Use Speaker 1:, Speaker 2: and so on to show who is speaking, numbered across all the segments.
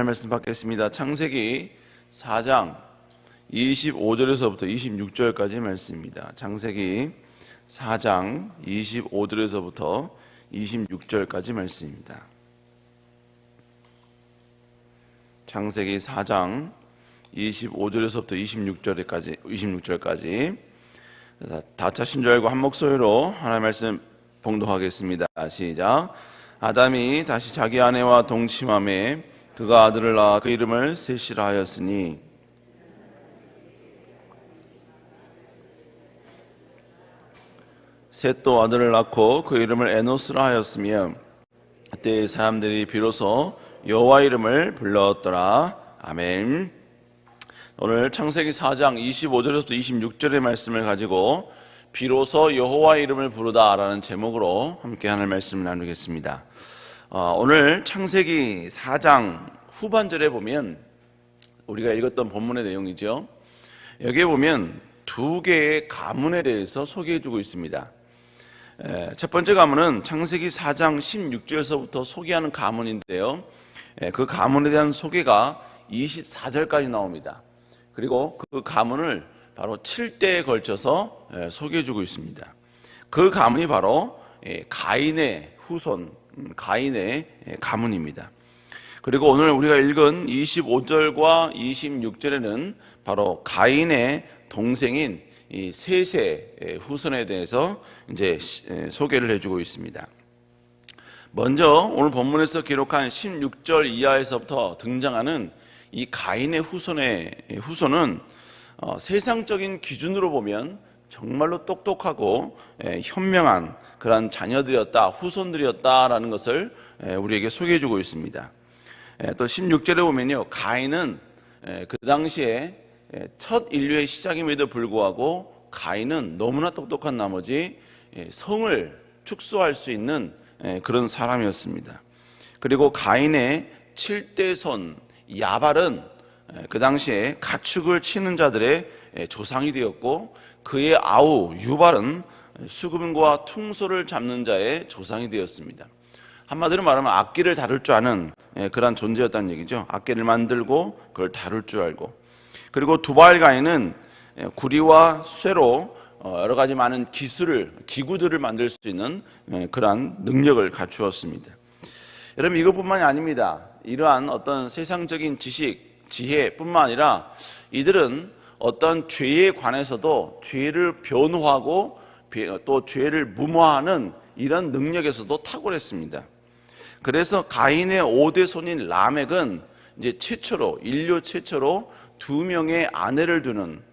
Speaker 1: 말씀 받겠습니다. 창세기 4장 25절에서부터 26절까지 말씀입니다. 창세기 4장 25절에서부터 26절까지 말씀입니다. 창세기 4장 25절에서부터 26절까지 다 차신 줄 알고 한 목소리로 하나님의 말씀 봉독하겠습니다. 시작. 아담이 다시 자기 아내와 동침함에 그가 아들을 낳아 그 이름을 셋이라 하였으니 셋도 아들을 낳고 그 이름을 에노스라 하였으며 그때 사람들이 비로소 여호와 이름을 불렀더라. 아멘. 오늘 창세기 4장 25절에서부터 26절의 말씀을 가지고 비로소 여호와 이름을 부르다 라는 제목으로 함께 하는 말씀을 나누겠습니다. 오늘 창세기 4장 후반절에 보면 우리가 읽었던 본문의 내용이죠. 여기에 보면 두 개의 가문에 대해서 소개해주고 있습니다. 첫 번째 가문은 창세기 4장 16절에서부터 소개하는 가문인데요. 그 가문에 대한 소개가 24절까지 나옵니다. 그리고 그 가문을 바로 7대에 걸쳐서 소개해주고 있습니다. 그 가문이 바로 가인의 후손, 가인의 가문입니다. 그리고 오늘 우리가 읽은 25절과 26절에는 바로 가인의 동생인 이 셋의 후손에 대해서 이제 소개를 해주고 있습니다. 먼저 오늘 본문에서 기록한 16절 이하에서부터 등장하는 이 가인의 후손은 세상적인 기준으로 보면 정말로 똑똑하고 현명한 그런 자녀들이었다, 후손들이었다라는 것을 우리에게 소개해주고 있습니다. 또 16절에 보면요, 가인은 그 당시에 첫 인류의 시작임에도 불구하고 가인은 너무나 똑똑한 나머지 성을 축소할 수 있는 그런 사람이었습니다. 그리고 가인의 7대 손 야발은 그 당시에 가축을 치는 자들의 조상이 되었고, 그의 아우 유발은 수금과 퉁소를 잡는 자의 조상이 되었습니다. 한마디로 말하면 악기를 다룰 줄 아는 그런 존재였다는 얘기죠. 악기를 만들고 그걸 다룰 줄 알고. 그리고 두발 가인은 구리와 쇠로 여러 가지 많은 기구들을 만들 수 있는 그러한 능력을 갖추었습니다. 여러분, 이것뿐만이 아닙니다. 이러한 어떤 세상적인 지식, 지혜뿐만 아니라 이들은 어떤 죄에 관해서도 죄를 변호하고 또 죄를 무마하는 이런 능력에서도 탁월했습니다. 그래서 가인의 5대 손인 라멕은 이제 인류 최초로 2명의 아내를 두는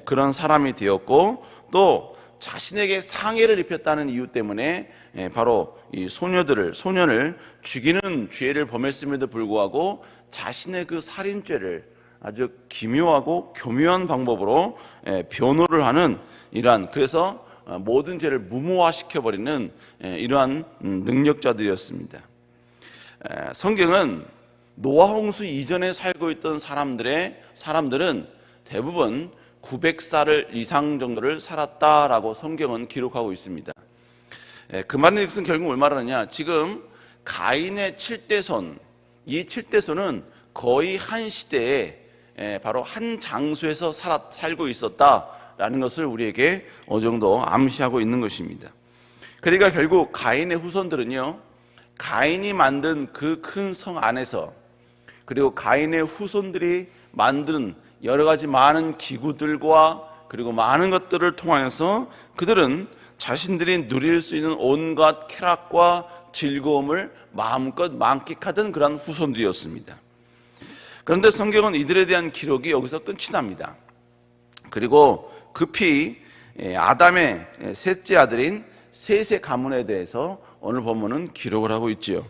Speaker 1: 그런 사람이 되었고, 또 자신에게 상해를 입혔다는 이유 때문에 바로 이 소년을 죽이는 죄를 범했음에도 불구하고 자신의 그 살인죄를 아주 기묘하고 교묘한 방법으로 변호를 하는 그래서 모든 죄를 무모화시켜버리는 이러한 능력자들이었습니다. 성경은 노아 홍수 이전에 살고 있던 사람들은 대부분 900살 이상 정도를 살았다라고 성경은 기록하고 있습니다. 그 말은 결국 뭘 말하느냐, 지금 가인의 7대 손, 이 7대 손은 거의 한 시대에 바로 한 장소에서 살고 있었다라는 것을 우리에게 어느 정도 암시하고 있는 것입니다. 그러니까 결국 가인의 후손들은요, 가인이 만든 그 큰 성 안에서, 그리고 가인의 후손들이 만든 여러 가지 많은 기구들과 그리고 많은 것들을 통하여서 그들은 자신들이 누릴 수 있는 온갖 쾌락과 즐거움을 마음껏 만끽하던 그런 후손들이었습니다. 그런데 성경은 이들에 대한 기록이 여기서 끝이 납니다. 그리고 급히 아담의 셋째 아들인 셋의 가문에 대해서 오늘 본문은 기록을 하고 있지요.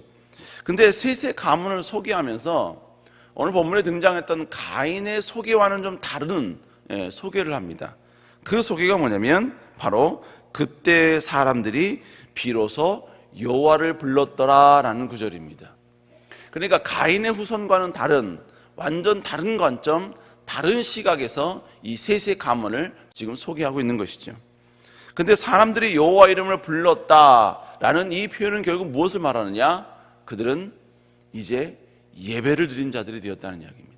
Speaker 1: 근데 셋의 가문을 소개하면서 오늘 본문에 등장했던 가인의 소개와는 좀 다른 소개를 합니다. 그 소개가 뭐냐면 바로 그때 사람들이 비로소 여호와를 불렀더라라는 구절입니다. 그러니까 가인의 후손과는 완전 다른 관점, 다른 시각에서 이 셋의 가문을 지금 소개하고 있는 것이죠. 근데 사람들이 여호와 이름을 불렀다라는 이 표현은 결국 무엇을 말하느냐? 그들은 이제 예배를 드린 자들이 되었다는 이야기입니다.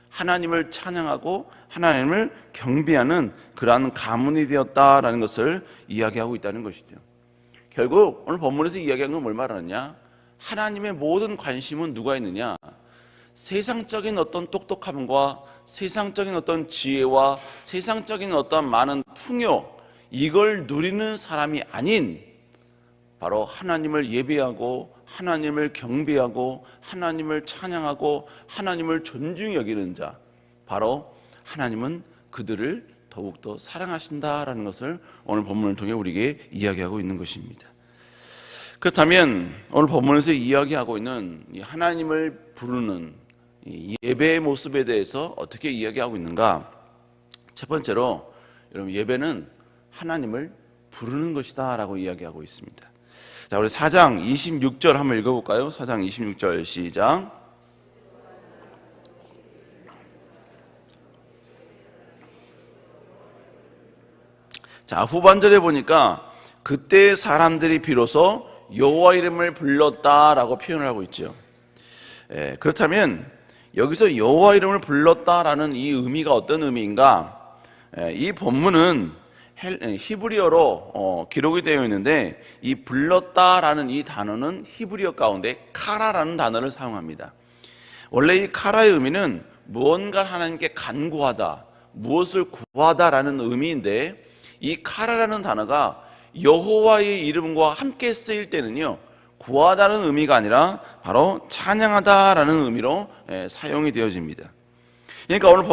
Speaker 1: 하나님을 찬양하고 하나님을 경배하는 그러한 가문이 되었다라는 것을 이야기하고 있다는 것이죠. 결국 오늘 본문에서 이야기한 건 뭘 말하느냐? 하나님의 모든 관심은 누가 있느냐? 세상적인 어떤 똑똑함과 세상적인 어떤 지혜와 세상적인 어떤 많은 풍요, 이걸 누리는 사람이 아닌 바로 하나님을 예배하고 하나님을 경배하고 하나님을 찬양하고 하나님을 존중히 여기는 자, 바로 하나님은 그들을 더욱더 사랑하신다라는 것을 오늘 본문을 통해 우리에게 이야기하고 있는 것입니다. 그렇다면 오늘 본문에서 이야기하고 있는 이 하나님을 부르는 이 예배의 모습에 대해서 어떻게 이야기하고 있는가? 첫 번째로 여러분, 예배는 하나님을 부르는 것이다 라고 이야기하고 있습니다. 자, 우리 4장 26절 한번 읽어볼까요? 4장 26절 시작. 자, 후반절에 보니까 그때 사람들이 비로소 여호와 이름을 불렀다라고 표현을 하고 있죠. 그렇다면 여기서 여호와 이름을 불렀다라는 이 의미가 어떤 의미인가? 이 본문은 히브리어로 기록이 되어 있는데 이 불렀다라는 이 단어는 히브리어 가운데 카라라는 단어를 사용합니다. 원래 이 카라의 의미는 무언가 하나님께 간구하다, 무엇을 구하다라는 의미인데 이 카라라는 단어가 여호와의 이름과 함께 쓰일 때는요, 구하다는 의미가 아니라 바로 찬양하다라는 의미로 사용이 되어집니다. 그러니까 오늘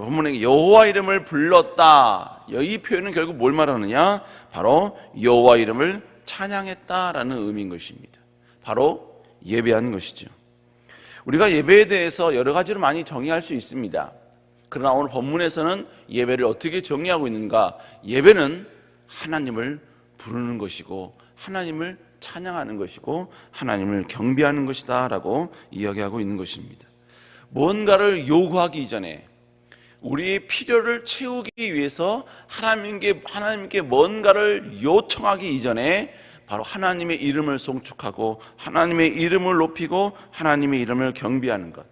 Speaker 1: 본문에 여호와 이름을 불렀다, 이 표현은 결국 뭘 말하느냐? 바로 여호와 이름을 찬양했다라는 의미인 것입니다. 바로 예배하는 것이죠. 우리가 예배에 대해서 여러 가지로 많이 정의할 수 있습니다. 그러나 오늘 본문에서는 예배를 어떻게 정의하고 있는가? 예배는 하나님을 부르는 것이고 하나님을 찬양하는 것이고 하나님을 경배하는 것이다 라고 이야기하고 있는 것입니다. 뭔가를 요구하기 이전에, 우리의 필요를 채우기 위해서 하나님께 뭔가를 요청하기 이전에 바로 하나님의 이름을 송축하고 하나님의 이름을 높이고 하나님의 이름을 경배하는 것,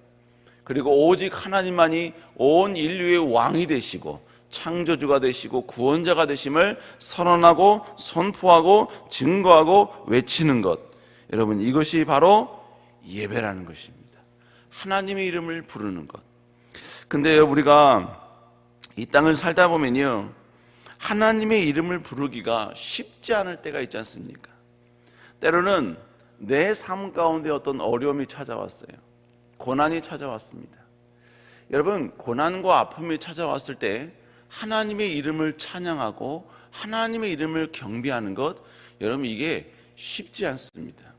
Speaker 1: 그리고 오직 하나님만이 온 인류의 왕이 되시고 창조주가 되시고 구원자가 되심을 선언하고 선포하고 증거하고 외치는 것, 여러분, 이것이 바로 예배라는 것입니다. 하나님의 이름을 부르는 것. 근데 우리가 이 땅을 살다 보면요, 하나님의 이름을 부르기가 쉽지 않을 때가 있지 않습니까? 때로는 내 삶 가운데 어떤 어려움이 찾아왔어요. 고난이 찾아왔습니다. 여러분, 고난과 아픔이 찾아왔을 때 하나님의 이름을 찬양하고 하나님의 이름을 경배하는 것, 여러분, 이게 쉽지 않습니다.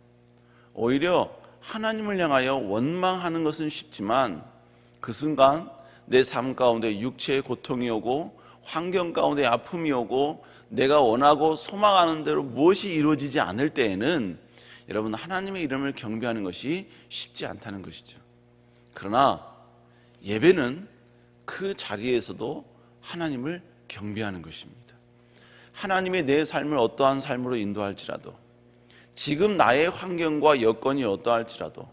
Speaker 1: 오히려 하나님을 향하여 원망하는 것은 쉽지만 그 순간 내 삶 가운데 육체의 고통이 오고 환경 가운데 아픔이 오고 내가 원하고 소망하는 대로 무엇이 이루어지지 않을 때에는 여러분, 하나님의 이름을 경배하는 것이 쉽지 않다는 것이죠. 그러나 예배는 그 자리에서도 하나님을 경배하는 것입니다. 하나님의 내 삶을 어떠한 삶으로 인도할지라도, 지금 나의 환경과 여건이 어떠할지라도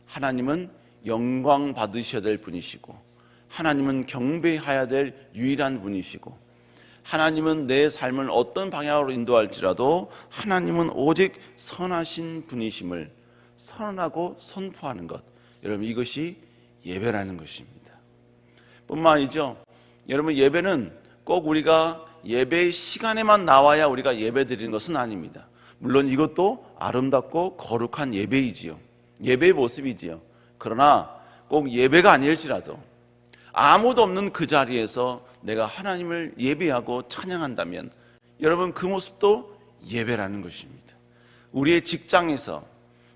Speaker 1: 하나님은 영광 받으셔야 될 분이시고 하나님은 경배해야 될 유일한 분이시고 하나님은 내 삶을 어떤 방향으로 인도할지라도 하나님은 오직 선하신 분이심을 선언하고 선포하는 것, 여러분, 이것이 예배라는 것입니다. 뿐만 아니죠, 여러분, 예배는 꼭 우리가 예배 시간에만 나와야 우리가 예배 드리는 것은 아닙니다. 물론 이것도 아름답고 거룩한 예배이지요, 예배의 모습이지요. 그러나 꼭 예배가 아닐지라도 아무도 없는 그 자리에서 내가 하나님을 예배하고 찬양한다면 여러분, 그 모습도 예배라는 것입니다. 우리의 직장에서,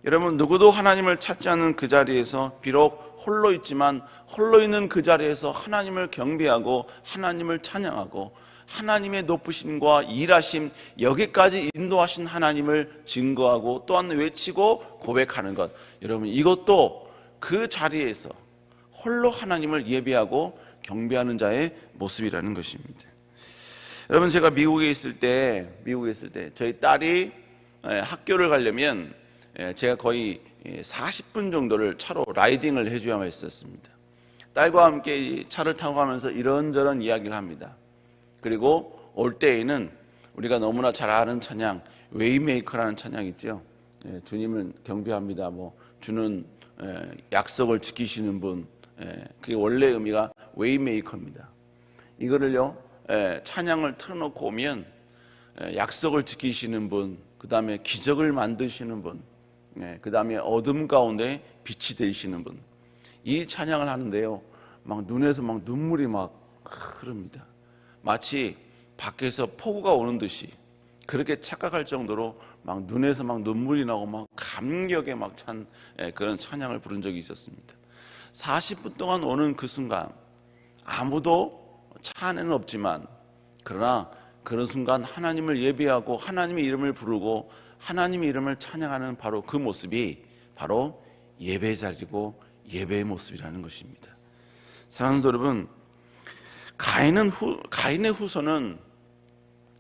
Speaker 1: 여러분, 누구도 하나님을 찾지 않는 그 자리에서 비록 홀로 있지만 홀로 있는 그 자리에서 하나님을 경배하고 하나님을 찬양하고 하나님의 높으심과 일하심, 여기까지 인도하신 하나님을 증거하고 또한 외치고 고백하는 것, 여러분, 이것도 그 자리에서 홀로 하나님을 예배하고 경배하는 자의 모습이라는 것입니다. 여러분, 제가 미국에 있을 때 저희 딸이 학교를 가려면 제가 거의 40분 정도를 차로 라이딩을 해줘야만 했었습니다. 딸과 함께 차를 타고 가면서 이런저런 이야기를 합니다. 그리고 올 때에는 우리가 너무나 잘 아는 찬양, 웨이메이커라는 찬양 있죠. 주님을 경배합니다. 주는 약속을 지키시는 분, 그게 원래 의미가 웨이메이커입니다. 이거를요, 찬양을 틀어놓고 오면 약속을 지키시는 분, 그 다음에 기적을 만드시는 분, 그 다음에 어둠 가운데 빛이 되시는 분, 이 찬양을 하는데요, 막 눈에서 막 눈물이 막 흐릅니다. 마치 밖에서 폭우가 오는 듯이 그렇게 착각할 정도로 막 눈에서 막 눈물이 나고 막 감격에 막 찬 그런 찬양을 부른 적이 있었습니다. 40분 동안 오는 그 순간 아무도 차 안에는 없지만, 그러나 그런 순간 하나님을 예배하고 하나님의 이름을 부르고 하나님의 이름을 찬양하는 바로 그 모습이 바로 예배 자리고 예배의 모습이라는 것입니다. 사랑하는 여러분, 가인의 후손은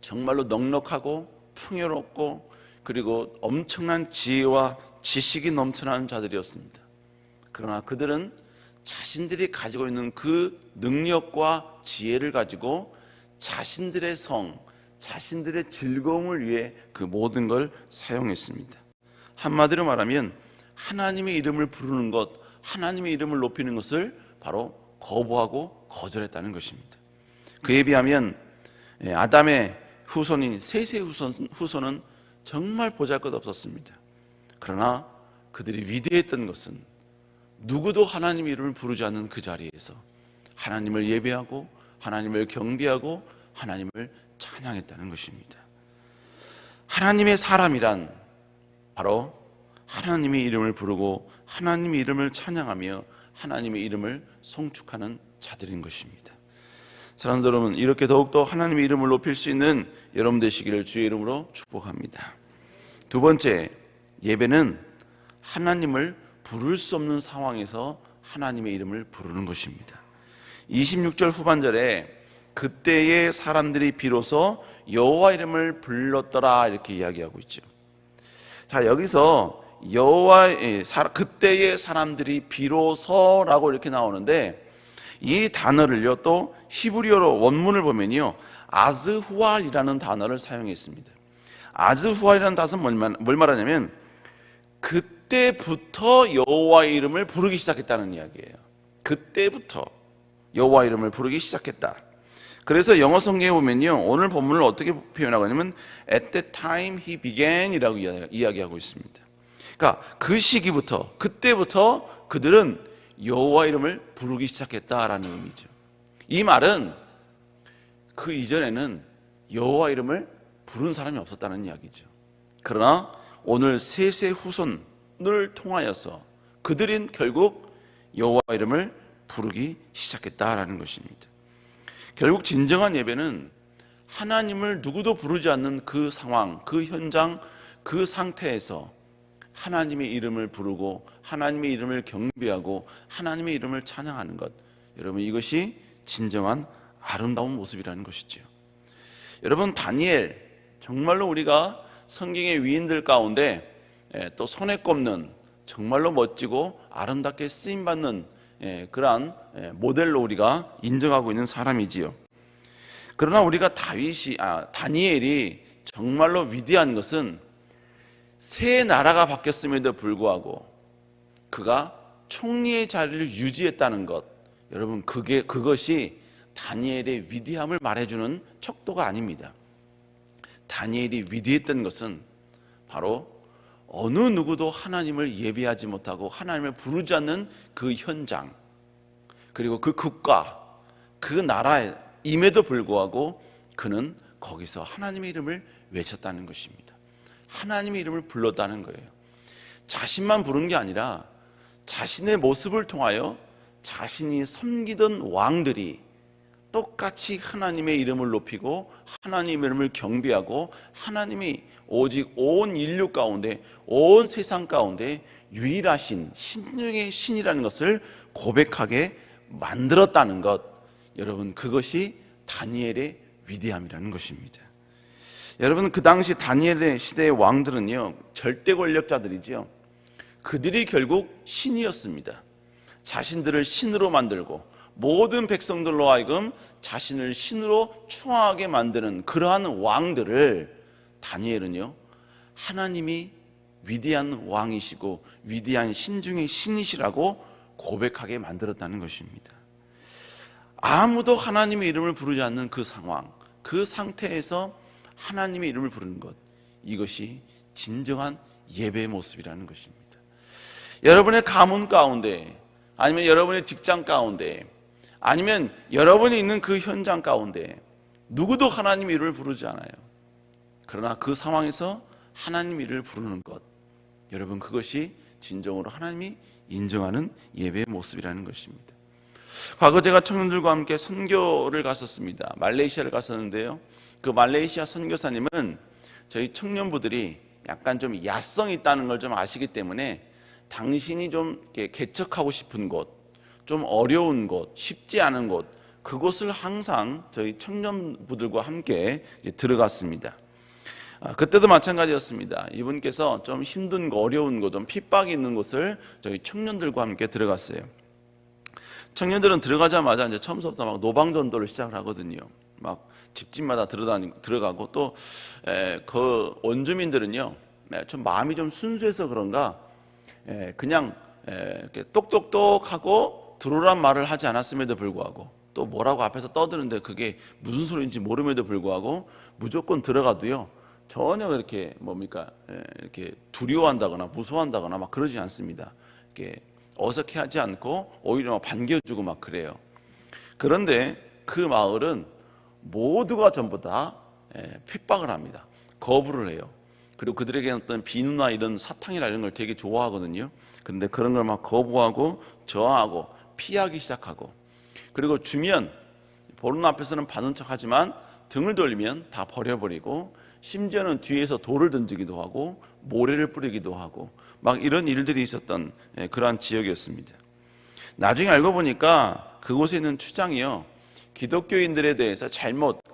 Speaker 1: 정말로 넉넉하고 풍요롭고 그리고 엄청난 지혜와 지식이 넘쳐나는 자들이었습니다. 그러나 그들은 자신들이 가지고 있는 그 능력과 지혜를 가지고 자신들의 성, 자신들의 즐거움을 위해 그 모든 걸 사용했습니다. 한마디로 말하면 하나님의 이름을 부르는 것, 하나님의 이름을 높이는 것을 바로 거부하고 거절했다는 것입니다. 그에 비하면 아담의 후손인 셋의 후손은 정말 보잘것없었습니다. 그러나 그들이 위대했던 것은 누구도 하나님의 이름을 부르지 않는 그 자리에서 하나님을 예배하고 하나님을 경배하고 하나님을 찬양했다는 것입니다. 하나님의 사람이란 바로 하나님의 이름을 부르고 하나님의 이름을 찬양하며 하나님의 이름을 송축하는 자들인 것입니다. 사랑하는 여러분, 이렇게 더욱더 하나님의 이름을 높일 수 있는 여러분 되시기를 주의 이름으로 축복합니다. 두 번째, 예배는 하나님을 부를 수 없는 상황에서 하나님의 이름을 부르는 것입니다. 26절 후반절에 그때의 사람들이 비로소 여호와 이름을 불렀더라 이렇게 이야기하고 있죠. 자, 여기서 그때의 사람들이 비로소라고 이렇게 나오는데, 이 단어를요 또 히브리어로 원문을 보면요 아즈후알이라는 단어를 사용했습니다. 아즈후알이라는 단어는 뭘 말하냐면 그때부터 여호와의 이름을 부르기 시작했다는 이야기예요. 그때부터 여호와 이름을 부르기 시작했다. 그래서 영어 성경에 보면요 오늘 본문을 어떻게 표현하고 있냐면 at the time he began 이라고 이야기하고 있습니다. 그러니까 그 시기부터, 그때부터 그들은 여호와 이름을 부르기 시작했다라는 의미죠. 이 말은 그 이전에는 여호와 이름을 부른 사람이 없었다는 이야기죠. 그러나 오늘 셋의 후손을 통하여서 그들은 결국 여호와 이름을 부르기 시작했다라는 것입니다. 결국 진정한 예배는 하나님을 누구도 부르지 않는 그 상황, 그 현장, 그 상태에서 하나님의 이름을 부르고 하나님의 이름을 경배하고 하나님의 이름을 찬양하는 것, 여러분 이것이 진정한 아름다운 모습이라는 것이죠. 여러분 다니엘, 정말로 우리가 성경의 위인들 가운데 또 손에 꼽는 정말로 멋지고 아름답게 쓰임받는 그러한 모델로 우리가 인정하고 있는 사람이지요. 그러나 우리가 다니엘이 정말로 위대한 것은 새 나라가 바뀌었음에도 불구하고 그가 총리의 자리를 유지했다는 것, 여러분 그것이 다니엘의 위대함을 말해주는 척도가 아닙니다. 다니엘이 위대했던 것은 바로 어느 누구도 하나님을 예배하지 못하고 하나님을 부르지 않는 그 현장, 그리고 그 국가, 그 나라임에도 불구하고 그는 거기서 하나님의 이름을 외쳤다는 것입니다. 하나님의 이름을 불렀다는 거예요. 자신만 부른 게 아니라 자신의 모습을 통하여 자신이 섬기던 왕들이 똑같이 하나님의 이름을 높이고 하나님의 이름을 경배하고 하나님이 오직 온 인류 가운데, 온 세상 가운데 유일하신 신중의 신이라는 것을 고백하게 만들었다는 것, 여러분 그것이 다니엘의 위대함이라는 것입니다. 여러분, 그 당시 다니엘의 시대의 왕들은요, 절대 권력자들이지요. 그들이 결국 신이었습니다. 자신들을 신으로 만들고 모든 백성들로 하여금 자신을 신으로 추앙하게 만드는 그러한 왕들을 다니엘은요, 하나님이 위대한 왕이시고 위대한 신 중의 신이시라고 고백하게 만들었다는 것입니다. 아무도 하나님의 이름을 부르지 않는 그 상황, 그 상태에서 하나님의 이름을 부르는 것, 이것이 진정한 예배의 모습이라는 것입니다. 여러분의 가문 가운데, 아니면 여러분의 직장 가운데, 아니면 여러분이 있는 그 현장 가운데 누구도 하나님의 이름을 부르지 않아요. 그러나 그 상황에서 하나님의 이름을 부르는 것, 여러분, 그것이 진정으로 하나님이 인정하는 예배의 모습이라는 것입니다. 과거 제가 청년들과 함께 선교를 갔었습니다. 말레이시아를 갔었는데요, 그 말레이시아 선교사님은 저희 청년부들이 약간 좀 야성이 있다는 걸 좀 아시기 때문에 당신이 좀 개척하고 싶은 곳, 좀 어려운 곳, 쉽지 않은 곳, 그곳을 항상 저희 청년부들과 함께 들어갔습니다. 그때도 마찬가지였습니다. 이분께서 좀 힘든 거, 어려운 곳, 좀 핍박이 있는 곳을 저희 청년들과 함께 들어갔어요. 청년들은 들어가자마자 이제 처음부터 막 노방전도를 시작을 하거든요. 막 집집마다 들어가고, 또 그 원주민들은요, 좀 마음이 좀 순수해서 그런가 그냥 이렇게 똑똑똑하고 들어오란 말을 하지 않았음에도 불구하고, 또 뭐라고 앞에서 떠드는데 그게 무슨 소리인지 모름에도 불구하고 무조건 들어가도요, 전혀 이렇게 이렇게 두려워한다거나 무서워한다거나 막 그러지 않습니다. 이렇게 어색해하지 않고 오히려 막 반겨주고 막 그래요. 그런데 그 마을은 모두가 전부 다 핍박을 합니다. 거부를 해요. 그리고 그들에게는 어떤 비누나 이런 사탕이나 이런 걸 되게 좋아하거든요. 그런데 그런 걸 막 거부하고 저항하고 피하기 시작하고, 그리고 주면 보는 앞에서는 받은 척하지만 등을 돌리면 다 버려버리고, 심지어는 뒤에서 돌을 던지기도 하고 모래를 뿌리기도 하고 막 이런 일들이 있었던 그러한 지역이었습니다. 나중에 알고 보니까 그곳에 있는 추장이요, 기독교인들에 대해서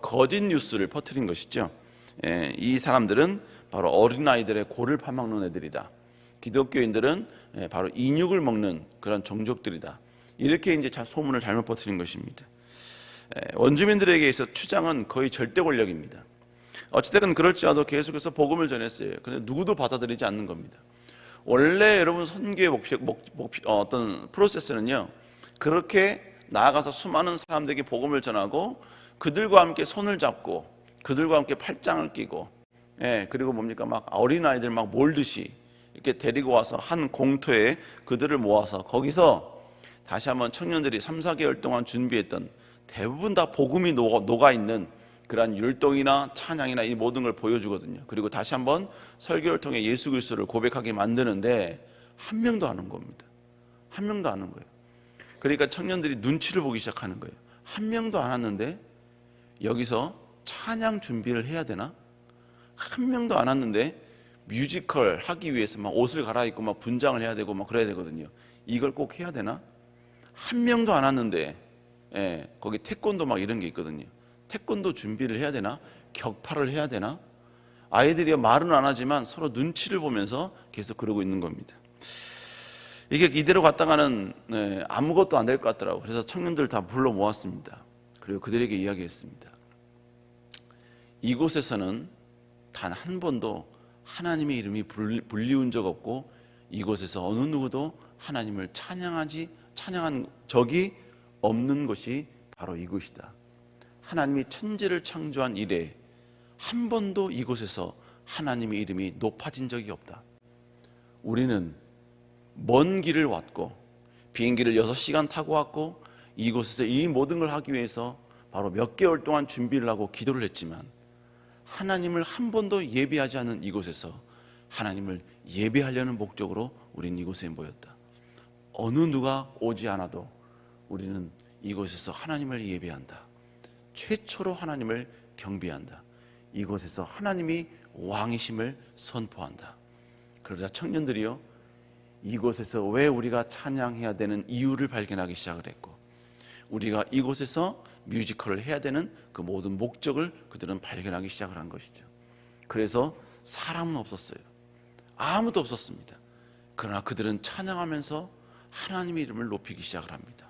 Speaker 1: 거짓 뉴스를 퍼뜨린 것이죠. 이 사람들은 바로 어린아이들의 골을 파먹는 애들이다. 기독교인들은 바로 인육을 먹는 그런 종족들이다. 이렇게 이제 소문을 잘못 퍼뜨린 것입니다. 원주민들에게 있어 추장은 거의 절대 권력입니다. 어찌됐든 그럴지라도 계속해서 복음을 전했어요. 그런데 누구도 받아들이지 않는 겁니다. 원래 여러분 선교의 어떤 프로세스는요, 그렇게 나아가서 수많은 사람들에게 복음을 전하고 그들과 함께 손을 잡고 그들과 함께 팔짱을 끼고, 그리고 막 어린아이들 막 몰듯이 이렇게 데리고 와서 한 공터에 그들을 모아서 거기서 다시 한번 청년들이 3, 4개월 동안 준비했던, 대부분 다 복음이 녹아있는 그러한 율동이나 찬양이나 이 모든 걸 보여주거든요. 그리고 다시 한번 설교를 통해 예수 그리스도를 고백하게 만드는데 한 명도 안 온 겁니다. 한 명도 안 온 거예요. 그러니까 청년들이 눈치를 보기 시작하는 거예요. 한 명도 안 왔는데 여기서 찬양 준비를 해야 되나? 한 명도 안 왔는데 뮤지컬 하기 위해서 막 옷을 갈아입고 막 분장을 해야 되고 막 그래야 되거든요. 이걸 꼭 해야 되나? 한 명도 안 왔는데, 거기 태권도 막 이런 게 있거든요. 태권도 준비를 해야 되나? 격파를 해야 되나? 아이들이 말은 안 하지만 서로 눈치를 보면서 계속 그러고 있는 겁니다. 이게 이대로 갔다가는 아무것도 안 될 것 같더라고요. 그래서 청년들 다 불러 모았습니다. 그리고 그들에게 이야기했습니다. 이곳에서는 단 한 번도 하나님의 이름이 불리운 적 없고, 이곳에서 어느 누구도 하나님을 찬양한 적이 없는 곳이 바로 이곳이다. 하나님이 천지를 창조한 이래 한 번도 이곳에서 하나님의 이름이 높아진 적이 없다. 우리는 먼 길을 왔고 비행기를 6시간 타고 왔고 이곳에서 이 모든 걸 하기 위해서 바로 몇 개월 동안 준비를 하고 기도를 했지만, 하나님을 한 번도 예배하지 않은 이곳에서 하나님을 예배하려는 목적으로 우리는 이곳에 모였다. 어느 누가 오지 않아도 우리는 이곳에서 하나님을 예배한다. 최초로 하나님을 경배한다. 이곳에서 하나님이 왕이심을 선포한다. 그러자 청년들이요, 이곳에서 왜 우리가 찬양해야 되는 이유를 발견하기 시작을 했고, 우리가 이곳에서 뮤지컬을 해야 되는 그 모든 목적을 그들은 발견하기 시작을 한 것이죠. 그래서 사람은 없었어요. 아무도 없었습니다. 그러나 그들은 찬양하면서 하나님의 이름을 높이기 시작을 합니다.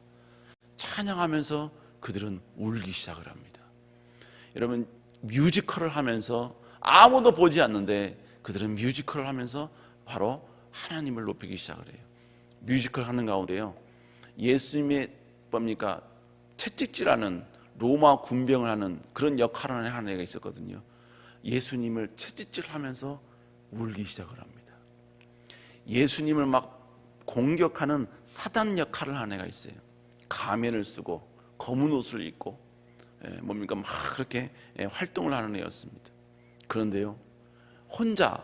Speaker 1: 찬양하면서 그들은 울기 시작을 합니다. 여러분, 뮤지컬을 하면서 아무도 보지 않는데 그들은 뮤지컬을 하면서 바로 하나님을 높이기 시작을 해요. 뮤지컬 하는 가운데요, 예수님의 뭡니까 채찍질하는 로마 군병을 하는 그런 역할을 하는 애가 있었거든요. 예수님을 채찍질하면서 울기 시작을 합니다. 예수님을 막 공격하는 사단 역할을 하는 애가 있어요. 가면을 쓰고 검은 옷을 입고 뭡니까 막 그렇게 활동을 하는 애였습니다. 그런데요, 혼자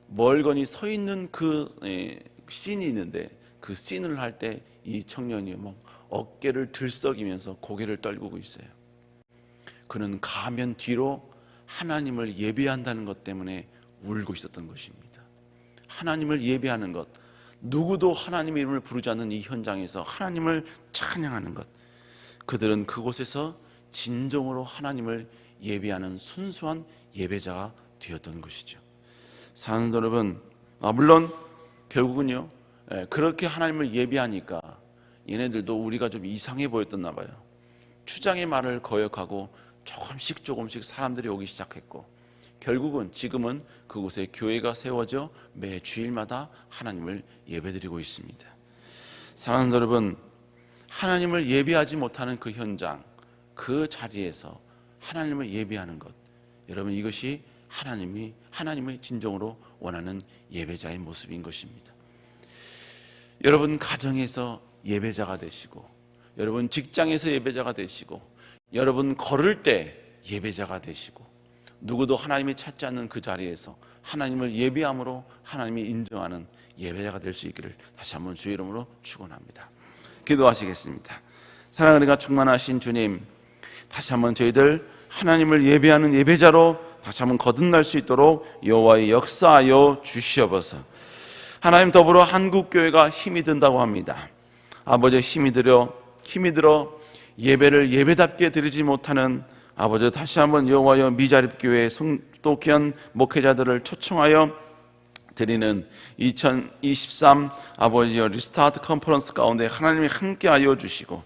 Speaker 1: 멀거니 서 있는 그 씬이 있는데 그 씬을 할 때 이 청년이 막 어깨를 들썩이면서 고개를 떨구고 있어요. 그는 가면 뒤로 하나님을 예배한다는 것 때문에 울고 있었던 것입니다. 하나님을 예배하는 것, 누구도 하나님의 이름을 부르지 않는 이 현장에서 하나님을 찬양하는 것, 그들은 그곳에서 진정으로 하나님을 예배하는 순수한 예배자가 되었던 것이죠. 사랑하는 여러분, 물론 결국은요, 그렇게 하나님을 예배하니까 얘네들도 우리가 좀 이상해 보였었나 봐요. 추장의 말을 거역하고 조금씩 사람들이 오기 시작했고, 결국은 지금은 그곳에 교회가 세워져 매 주일마다 하나님을 예배드리고 있습니다. 사랑하는 여러분, 하나님을 예배하지 못하는 그 현장, 그 자리에서 하나님을 예배하는 것, 여러분, 이것이 하나님의 진정으로 원하는 예배자의 모습인 것입니다. 여러분 가정에서 예배자가 되시고, 여러분 직장에서 예배자가 되시고, 여러분 걸을 때 예배자가 되시고, 누구도 하나님이 찾지 않는 그 자리에서 하나님을 예배함으로 하나님이 인정하는 예배자가 될 수 있기를 다시 한번 주의 이름으로 축원합니다. 기도하시겠습니다. 사랑과 충만하신 주님, 다시 한번 저희들 하나님을 예배하는 예배자로 다시 한번 거듭날 수 있도록 여호와의 역사하여 주시옵소서. 하나님, 더불어 한국교회가 힘이 든다고 합니다. 아버지, 힘이 들어 예배를 예배답게 드리지 못하는 아버지, 다시 한번 여호와여 미자립교회 또 귀한 목회자들을 초청하여 드리는 2023 아버지여 리스타트 컨퍼런스 가운데 하나님이 함께하여 주시고,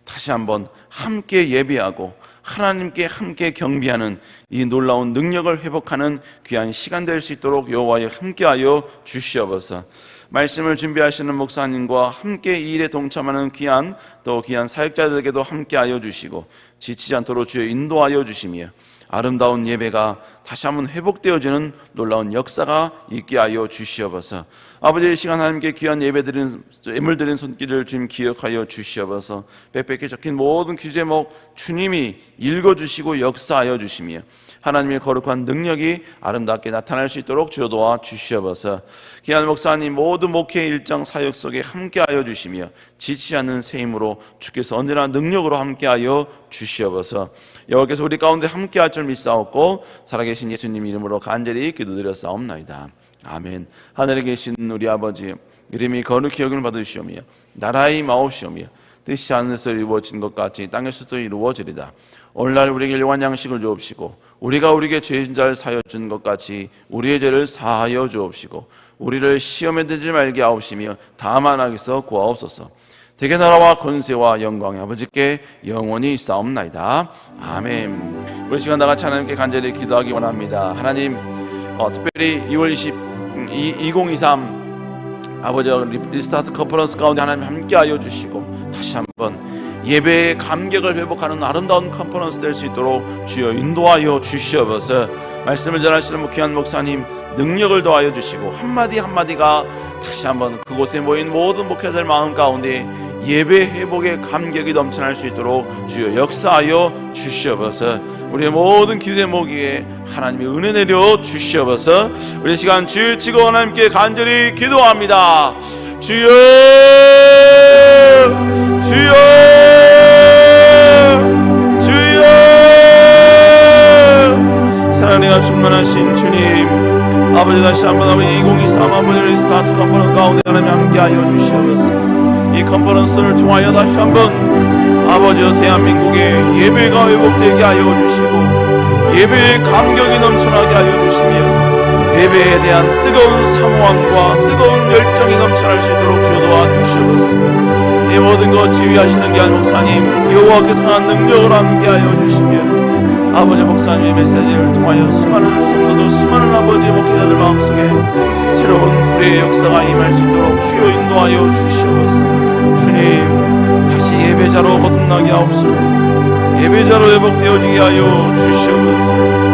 Speaker 1: 다시 한번 함께 예배하고 하나님께 함께 경배하는 이 놀라운 능력을 회복하는 귀한 시간 될 수 있도록 여호와여 함께하여 주시옵소서. 말씀을 준비하시는 목사님과 함께 이 일에 동참하는 귀한 사역자들에게도 함께하여 주시고, 지치지 않도록 주여 인도하여 주시며, 아름다운 예배가 다시 한번 회복되어지는 놀라운 역사가 있게 하여 주시옵소서. 아버지, 이 시간 하나님께 귀한 예물 드린 손길을 주님 기억하여 주시옵소서. 빽빽히 적힌 모든 기제목 주님이 읽어주시고 역사하여 주시며, 하나님의 거룩한 능력이 아름답게 나타날 수 있도록 주여 도와 주시옵소서. 귀한 목사님 모든 목회 일정 사역 속에 함께하여 주시며, 지치지 않는 새 힘으로 주께서 언제나 능력으로 함께하여 주시옵소서. 여호와께서 우리 가운데 함께할 줄 믿사옵고, 살아계신 예수님 이름으로 간절히 기도드렸사옵나이다. 아멘. 하늘에 계신 우리 아버지, 이름이 거룩히 여김을 받으시오며 나라의 마옵시오며 뜻이 하늘에서 이루어진 것 같이 땅에서도 이루어지리다. 오늘날 우리에게 일용할 양식을 주옵시고, 우리가 우리에게 죄진 자를 사하여 준 것 같이 우리의 죄를 사하여 주옵시고, 우리를 시험에 들지 말게 하옵시며 다만 악에서 구하옵소서. 대개 나라와 권세와 영광이 아버지께 영원히 있사옵나이다. 아멘. 우리 시간 다같이 하나님께 간절히 기도하기 원합니다. 하나님, 특별히 2월 2023 아버지 리스타트 컨퍼런스 가운데 하나님 함께하여 주시고, 다시 한번 예배의 감격을 회복하는 아름다운 컨퍼런스 될 수 있도록 주여 인도하여 주시옵소서. 말씀을 전하시는 귀한 목사님 능력을 더하여 주시고, 한마디 한마디가 다시 한번 그곳에 모인 모든 목회자들 마음 가운데 예배 회복의 감격이 넘쳐날 수 있도록 주여 역사하여 주시옵소서. 우리의 모든 기도 제목에 하나님의 은혜 내려 주시옵소서. 우리 시간 주일 치고 하나님께 간절히 기도합니다. 주여, 주여, 주여. 사랑과 충만하신 주님, 아버지, 다시 한번 아버지 2023 아버지 리스타트 컨퍼런스 가운데 하나님 함께하여 주시옵소서. 이 컨퍼런스를 통하여 다시 한번 아버지 대한민국의 예배가 회복되게 하여 주시고, 예배의 감격이 넘쳐나게 하여 주시며 예배에 대한 뜨거운 사모함과 뜨거운 열정이 넘쳐날 수 있도록 주도하 주시옵소서. 이 모든 것 지휘하시는 귀한 목사님 여호와께서 한 능력을 함께하여 주시며 아버지 목사님의 메시지를 통하여 수많은 성도들 수많은 아버지 목회자들 마음속에 새로운 불의 역사가 임할 수 있도록 주여 인도하여 주시옵소서. 주님 다시 예배자로 거듭나게 하옵시고 예배자로 회복되어지게 하여 주시옵소서.